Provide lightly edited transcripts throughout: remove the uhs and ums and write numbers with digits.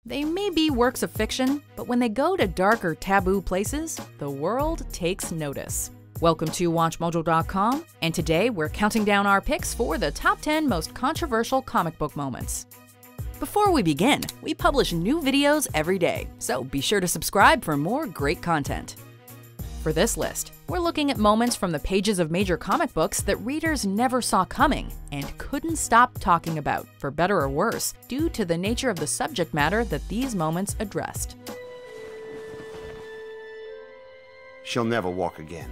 They may be works of fiction, but when they go to dark or taboo places, the world takes notice. Welcome to WatchMojo.com, and today we're counting down our picks for the top 10 most controversial comic book moments. Before we begin, we publish new videos every day, so be sure to subscribe for more great content. For this list, we're looking at moments from the pages of major comic books that readers never saw coming and couldn't stop talking about, for better or worse, due to the nature of the subject matter that these moments addressed. She'll never walk again.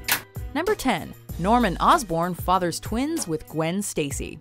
Number 10. Norman Osborn fathers twins with Gwen Stacy.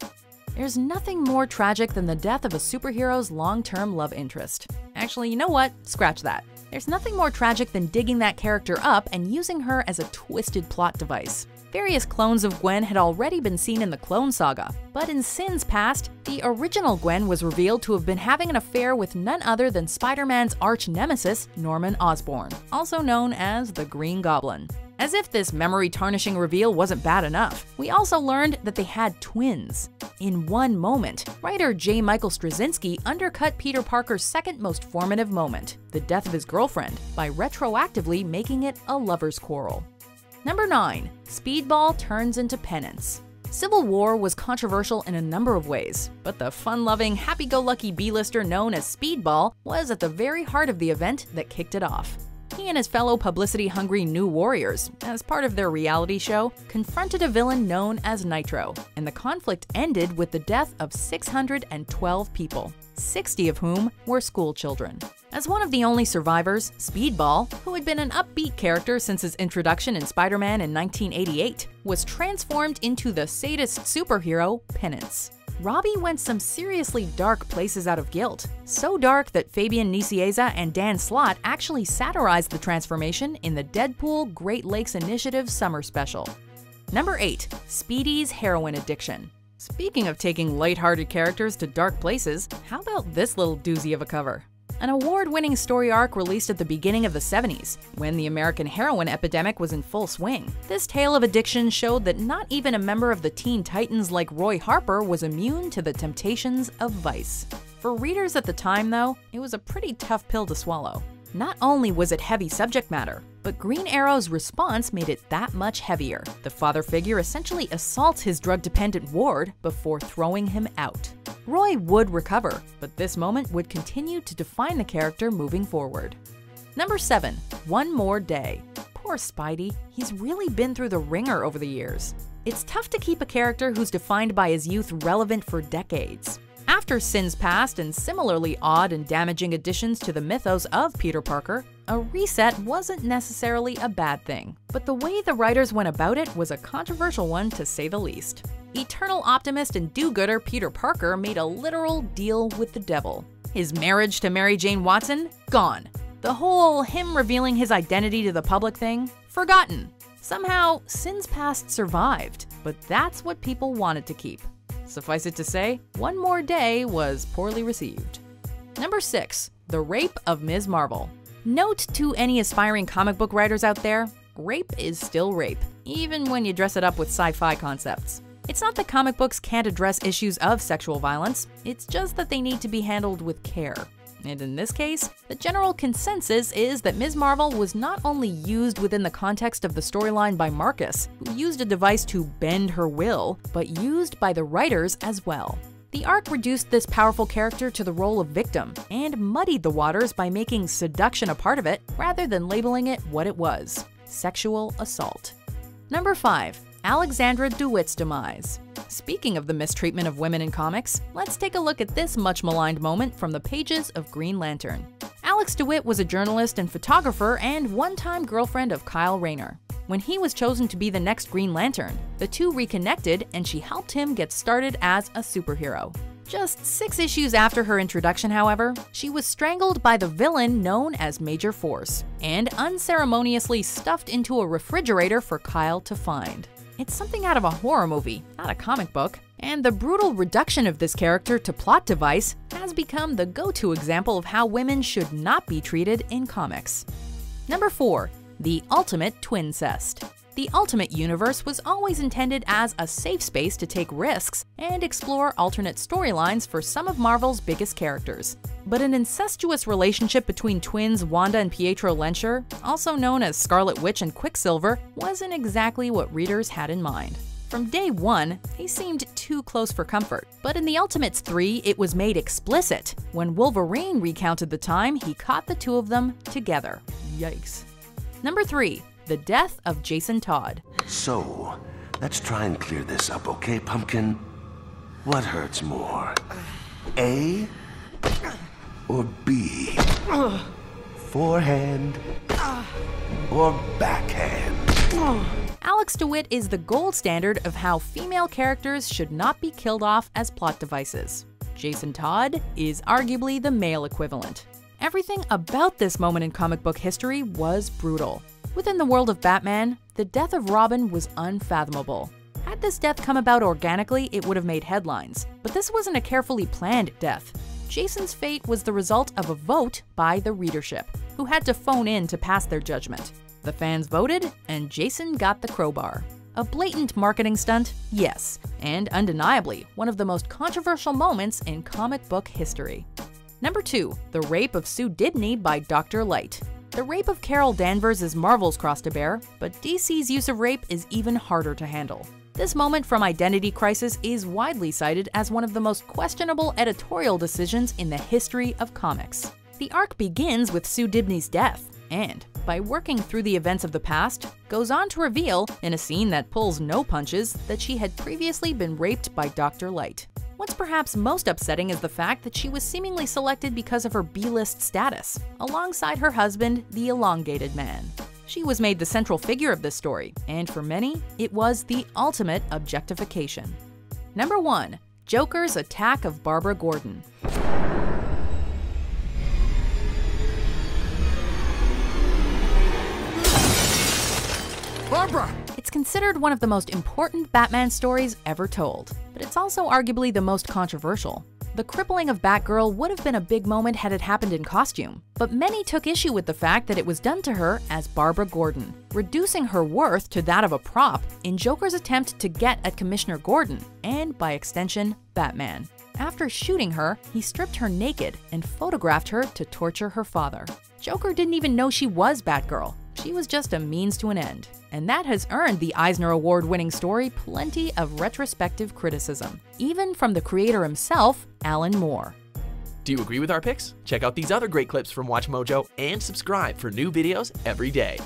There's nothing more tragic than the death of a superhero's long-term love interest. Actually, you know what? Scratch that. There's nothing more tragic than digging that character up and using her as a twisted plot device. Various clones of Gwen had already been seen in the Clone Saga, but in Sins Past, the original Gwen was revealed to have been having an affair with none other than Spider-Man's arch-nemesis, Norman Osborn, also known as the Green Goblin. As if this memory-tarnishing reveal wasn't bad enough, we also learned that they had twins. In one moment, writer J. Michael Straczynski undercut Peter Parker's second most formative moment, the death of his girlfriend, by retroactively making it a lover's quarrel. Number 9. Speedball turns into penance. Civil War was controversial in a number of ways, but the fun-loving, happy-go-lucky B-lister known as Speedball was at the very heart of the event that kicked it off. He and his fellow publicity-hungry New Warriors, as part of their reality show, confronted a villain known as Nitro, and the conflict ended with the death of 612 people, 60 of whom were school children. As one of the only survivors, Speedball, who had been an upbeat character since his introduction in Spider-Man in 1988, was transformed into the sadist superhero Penance. Robbie went some seriously dark places out of guilt, so dark that Fabian Nicieza and Dan Slott actually satirized the transformation in the Deadpool Great Lakes Initiative Summer Special. Number 8. Speedy's heroin addiction. Speaking of taking lighthearted characters to dark places, how about this little doozy of a cover? An award-winning story arc released at the beginning of the 70s, when the American heroin epidemic was in full swing. This tale of addiction showed that not even a member of the Teen Titans like Roy Harper was immune to the temptations of vice. For readers at the time, though, it was a pretty tough pill to swallow. Not only was it heavy subject matter, but Green Arrow's response made it that much heavier. The father figure essentially assaults his drug-dependent ward before throwing him out. Roy would recover, but this moment would continue to define the character moving forward. Number 7. One More Day. Poor Spidey, he's really been through the ringer over the years. It's tough to keep a character who's defined by his youth relevant for decades. After Sins Past and similarly odd and damaging additions to the mythos of Peter Parker, a reset wasn't necessarily a bad thing. But the way the writers went about it was a controversial one to say the least. Eternal optimist and do-gooder Peter Parker made a literal deal with the devil. His marriage to Mary Jane Watson? Gone. The whole him revealing his identity to the public thing? Forgotten. Somehow, Sins Past survived, but that's what people wanted to keep. Suffice it to say, One More Day was poorly received. Number 6. The Rape of Ms. Marvel. Note to any aspiring comic book writers out there, rape is still rape, even when you dress it up with sci-fi concepts. It's not that comic books can't address issues of sexual violence, it's just that they need to be handled with care. And in this case, the general consensus is that Ms. Marvel was not only used within the context of the storyline by Marcus, who used a device to bend her will, but used by the writers as well. The arc reduced this powerful character to the role of victim, and muddied the waters by making seduction a part of it, rather than labeling it what it was: sexual assault. Number 5. Alexandra DeWitt's demise. Speaking of the mistreatment of women in comics, let's take a look at this much-maligned moment from the pages of Green Lantern. Alex DeWitt was a journalist and photographer and one-time girlfriend of Kyle Rayner. When he was chosen to be the next Green Lantern, the two reconnected and she helped him get started as a superhero. Just 6 issues after her introduction, however, she was strangled by the villain known as Major Force, and unceremoniously stuffed into a refrigerator for Kyle to find. It's something out of a horror movie, not a comic book, and the brutal reduction of this character to plot device has become the go-to example of how women should not be treated in comics. Number 4. The Ultimate Twincest. The Ultimate Universe was always intended as a safe space to take risks and explore alternate storylines for some of Marvel's biggest characters. But an incestuous relationship between twins Wanda and Pietro Lencher, also known as Scarlet Witch and Quicksilver, wasn't exactly what readers had in mind. From day one, they seemed too close for comfort, but in The Ultimates 3, it was made explicit when Wolverine recounted the time he caught the two of them together. Yikes. Number 3. The Death of Jason Todd. So, let's try and clear this up, okay, Pumpkin? What hurts more? A or B? Forehand or backhand? Alex DeWitt is the gold standard of how female characters should not be killed off as plot devices. Jason Todd is arguably the male equivalent. Everything about this moment in comic book history was brutal. Within the world of Batman, the death of Robin was unfathomable. Had this death come about organically, it would have made headlines. But this wasn't a carefully planned death. Jason's fate was the result of a vote by the readership, who had to phone in to pass their judgment. The fans voted, and Jason got the crowbar. A blatant marketing stunt? Yes, and undeniably one of the most controversial moments in comic book history. Number 2. The Rape of Sue Dibney by Dr. Light. The rape of Carol Danvers is Marvel's cross to bear, but DC's use of rape is even harder to handle. This moment from Identity Crisis is widely cited as one of the most questionable editorial decisions in the history of comics. The arc begins with Sue Dibney's death, and, by working through the events of the past, goes on to reveal, in a scene that pulls no punches, that she had previously been raped by Dr. Light. What's perhaps most upsetting is the fact that she was seemingly selected because of her B-list status, alongside her husband, the Elongated Man. She was made the central figure of this story, and for many, it was the ultimate objectification. Number 1. Joker's Attack of Barbara Gordon. Barbara! It's considered one of the most important Batman stories ever told, but it's also arguably the most controversial. The crippling of Batgirl would have been a big moment had it happened in costume, but many took issue with the fact that it was done to her as Barbara Gordon, reducing her worth to that of a prop in Joker's attempt to get at Commissioner Gordon, and by extension, Batman. After shooting her, he stripped her naked and photographed her to torture her father. Joker didn't even know she was Batgirl. She was just a means to an end. And that has earned the Eisner Award-winning story plenty of retrospective criticism, even from the creator himself, Alan Moore. Do you agree with our picks? Check out these other great clips from WatchMojo and subscribe for new videos every day.